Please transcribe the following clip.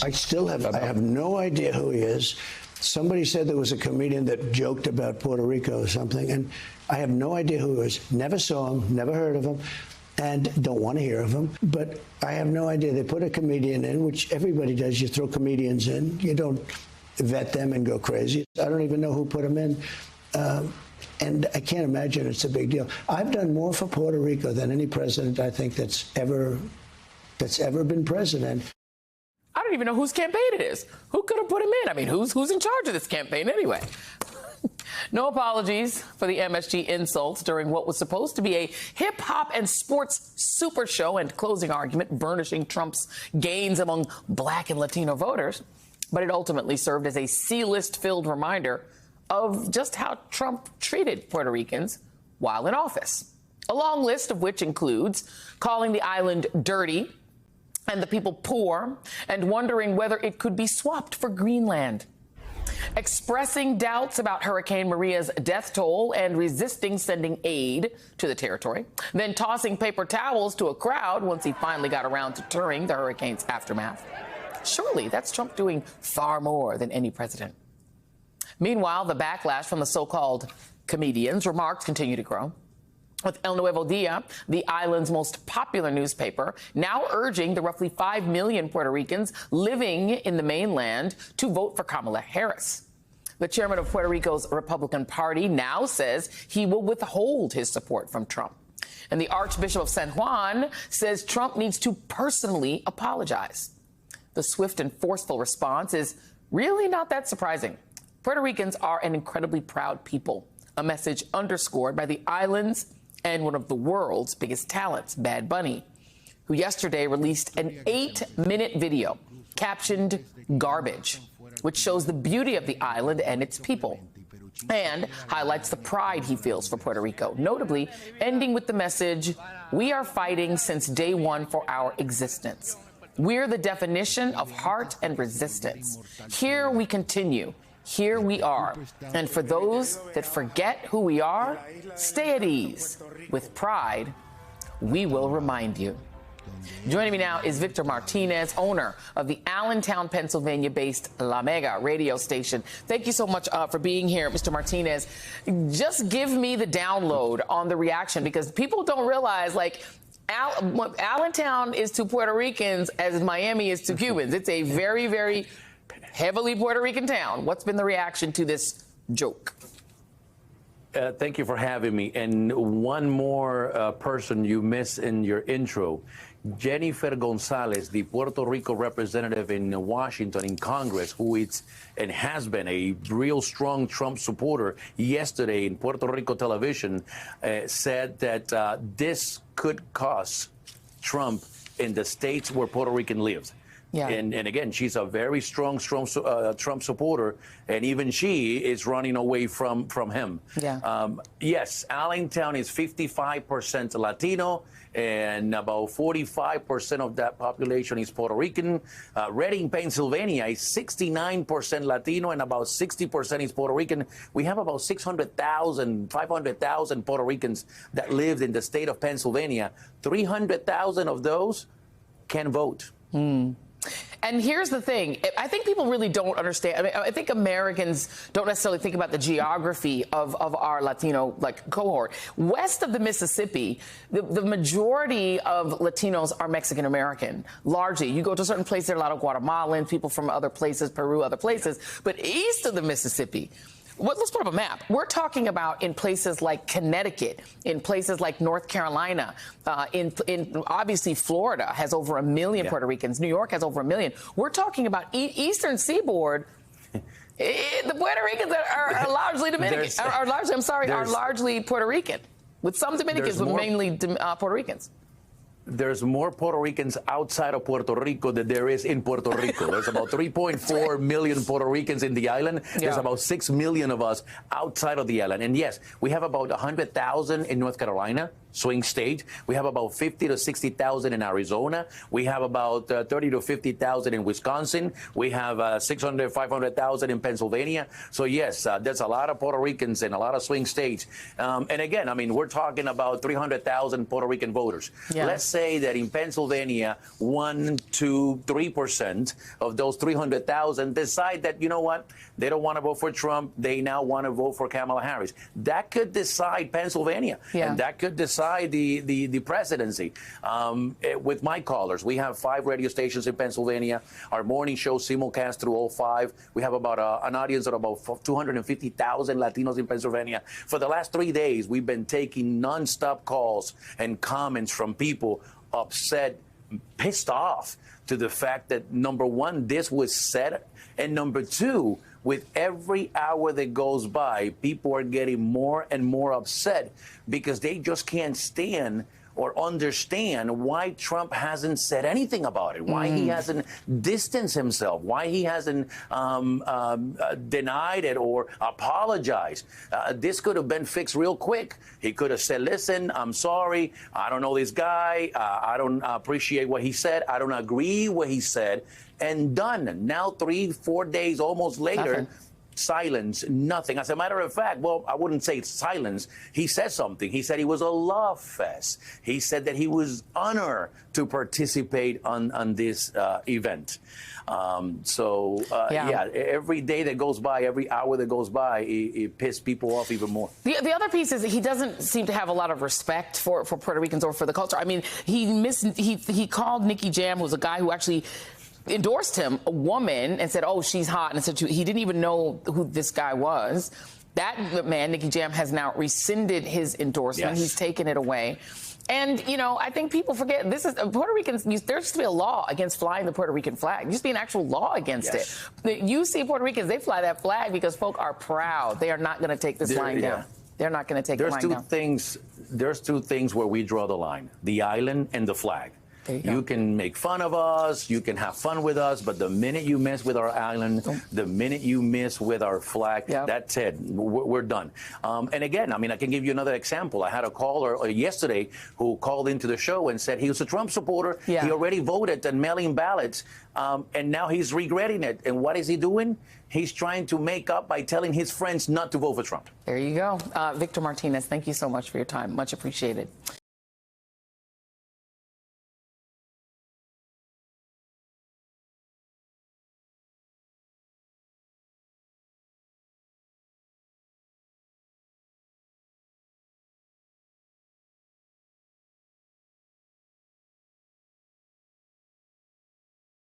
I have no idea who he is. Somebody said there was a comedian that joked about Puerto Rico or something, and I have no idea who he is. Never saw him, never heard of him, and don't want to hear of him. But I have no idea. They put a comedian in, which everybody does. You throw comedians in. You don't vet them and go crazy. I don't even know who put him in. And I can't imagine it's a big deal. I've done more for Puerto Rico than any president, I think, that's ever been president. I don't even know whose campaign it is. Who could have put him in? I mean, who's in charge of this campaign anyway? No apologies for the MSG insults during what was supposed to be a hip-hop and sports super show and closing argument burnishing Trump's gains among black and Latino voters. But it ultimately served as a C-list-filled reminder of just how Trump treated Puerto Ricans while in office. A long list of which includes calling the island dirty and the people poor, and wondering whether it could be swapped for Greenland. Expressing doubts about Hurricane Maria's death toll and resisting sending aid to the territory, then tossing paper towels to a crowd once he finally got around to touring the hurricane's aftermath. Surely that's Trump doing far more than any president. Meanwhile, the backlash from the so-called comedians' remarks continue to grow, with El Nuevo Dia, the island's most popular newspaper, now urging the roughly 5 million Puerto Ricans living in the mainland to vote for Kamala Harris. The chairman of Puerto Rico's Republican Party now says he will withhold his support from Trump. And the Archbishop of San Juan says Trump needs to personally apologize. The swift and forceful response is really not that surprising. Puerto Ricans are an incredibly proud people, a message underscored by the island's and one of the world's biggest talents, Bad Bunny, who yesterday released an 8-minute video captioned "Garbage," which shows the beauty of the island and its people and highlights the pride he feels for Puerto Rico, notably ending with the message, "We are fighting since day one for our existence. We're the definition of heart and resistance. Here we continue. Here we are. And for those that forget who we are, stay at ease. With pride, we will remind you." Joining me now is Victor Martinez, owner of the Allentown, Pennsylvania-based La Mega radio station. Thank you so much for being here, Mr. Martinez. Just give me the download on the reaction, because people don't realize, like, Allentown is to Puerto Ricans as Miami is to Cubans. It's a very, very heavily Puerto Rican town. What's been the reaction to this joke? Thank you for having me. And one more person you missed in your intro, Jennifer Gonzalez, the Puerto Rico representative in Washington in Congress, who is and has been a real strong Trump supporter, yesterday in Puerto Rico television said that this could cost Trump in the states where Puerto Rican lives. Yeah. And again, she's a very strong Trump supporter, and even she is running away from him. Yeah. Yes, Allentown is 55% Latino, and about 45% of that population is Puerto Rican. Reading, Pennsylvania is 69% Latino, and about 60% is Puerto Rican. We have about 600,000, 500,000 Puerto Ricans that live in the state of Pennsylvania. 300,000 of those can vote. And here's the thing. I think people really don't understand. I mean, I think Americans don't necessarily think about the geography of our Latino cohort. West of the Mississippi, the majority of Latinos are Mexican American, largely. You go to certain places, there are a lot of Guatemalans, people from other places, Peru, other places. But east of the Mississippi, let's put up a map. We're talking about in places like Connecticut, in places like North Carolina, in obviously Florida has over 1 million Puerto Ricans. New York has over 1 million. We're talking about Eastern Seaboard. The Puerto Ricans are largely Dominican. Are largely Puerto Rican, with some Dominicans, but mainly Puerto Ricans. There's more Puerto Ricans outside of Puerto Rico than there is in Puerto Rico. There's about 3.4 million Puerto Ricans in the island. There's about 6 million of us outside of the island. And yes, we have about 100,000 in North Carolina. swing state. We have about 50 to 60,000 in Arizona. We have about 30 to 50,000 in Wisconsin. We have 600, 500,000 in Pennsylvania. So yes, there's a lot of Puerto Ricans in a lot of swing states. And again, I mean, we're talking about 300,000 Puerto Rican voters. Yeah. Let's say that in Pennsylvania, 1, 2, 3% of those 300,000 decide that, you know what, they don't want to vote for Trump. They now want to vote for Kamala Harris. That could decide Pennsylvania. Yeah. And that could decide the presidency. With my callers, we have 5 radio stations in Pennsylvania. Our morning show simulcast through all 5. We have about an audience of about 250,000 Latinos in Pennsylvania. For the last 3 days, we've been taking nonstop calls and comments from people upset, pissed off to the fact that, number one, this was said, and number two, with every hour that goes by, people are getting more and more upset because they just can't stand or understand why Trump hasn't said anything about it, why he hasn't distanced himself, why he hasn't denied it or apologized. This could have been fixed real quick. He could have said, listen, I'm sorry, I don't know this guy, I don't appreciate what he said, I don't agree what he said, and done. Now 3-4 days almost later, silence, nothing. As a matter of fact, well, I wouldn't say silence. He said something. He said he was a love fest. He said that he was honored to participate on this event. Yeah, every day that goes by, every hour that goes by, it pissed people off even more. The other piece is that he doesn't seem to have a lot of respect for Puerto Ricans or for the culture. I mean, he called Nicky Jam, who's a guy who actually endorsed him, a woman, and said, oh, she's hot. And said he didn't even know who this guy was. That man, Nicky Jam, has now rescinded his endorsement. Yes. He's taken it away. And, you know, I think people forget this is Puerto Ricans. There used to be a law against flying the Puerto Rican flag. There used to be an actual law against it. You see Puerto Ricans, they fly that flag because folk are proud. They are not going to take this line down. They're not going to take the line down. There's two things where we draw the line: the island and the flag. You can make fun of us, you can have fun with us, but the minute you mess with our island, the minute you mess with our flag, that's it. We're done. And again, I mean, I can give you another example. I had a caller yesterday who called into the show and said he was a Trump supporter. He already voted and mailing ballots, and now he's regretting it. And what is he doing? He's trying to make up by telling his friends not to vote for Trump. There you go. Victor Martinez, thank you so much for your time. Much appreciated.